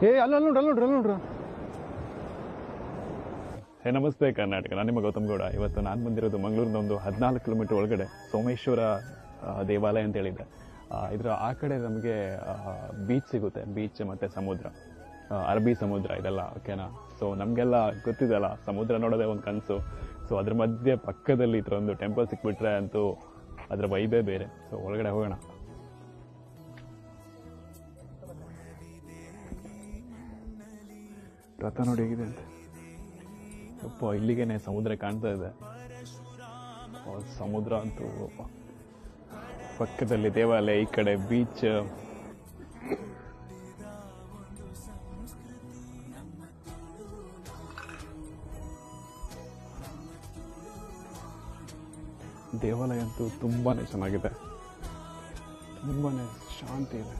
ಅಲ್ಲಿ ನೋಡ್ರಿ. ನಮಸ್ತೆ ಕರ್ನಾಟಕ, ನಾನು ನಿಮ್ಮ ಗೌತಮ್ ಗೌಡ. ಇವತ್ತು ನಾನು ಬಂದಿರೋದು ಮಂಗಳೂರಿನ ಒಂದು 14 ಕಿಲೋಮೀಟರ್ ಒಳಗಡೆ ಸೋಮೇಶ್ವರ ದೇವಾಲಯ ಅಂತ ಹೇಳಿದೆ. ಇದರ ಆ ಕಡೆ ನಮಗೆ ಬೀಚ್ ಸಿಗುತ್ತೆ, ಬೀಚ್ ಮತ್ತು ಸಮುದ್ರ, ಅರಬ್ಬಿ ಸಮುದ್ರ ಇದೆಲ್ಲ, ಓಕೆನಾ. ಸೊ ನಮಗೆಲ್ಲ ಗೊತ್ತಿದೆಯಲ್ಲ, ಸಮುದ್ರ ನೋಡೋದೇ ಒಂದು ಕನಸು. ಸೊ ಅದ್ರ ಮಧ್ಯೆ ಪಕ್ಕದಲ್ಲಿ ಈ ಥರ ಒಂದು ಟೆಂಪಲ್ ಸಿಕ್ಬಿಟ್ರೆ ಅಂತೂ ಅದರ ವೈಬೇ ಬೇರೆ. ಸೊ ಒಳಗಡೆ ಹೋಗೋಣ. ರಥ ನೋಡಿ ಹೇಗಿದೆ ಅಂತ. ಅಪ್ಪ, ಇಲ್ಲಿಗೇನೆ ಸಮುದ್ರ ಕಾಣ್ತಾ ಇದೆ. ಸಮುದ್ರ ಅಂತೂ ಪಕ್ಕದಲ್ಲಿ ದೇವಾಲಯ, ಈ ಕಡೆ ಬೀಚ್. ದೇವಾಲಯ ಅಂತೂ ತುಂಬಾನೇ ಚೆನ್ನಾಗಿದೆ, ತುಂಬಾನೇ ಶಾಂತಿ ಇದೆ.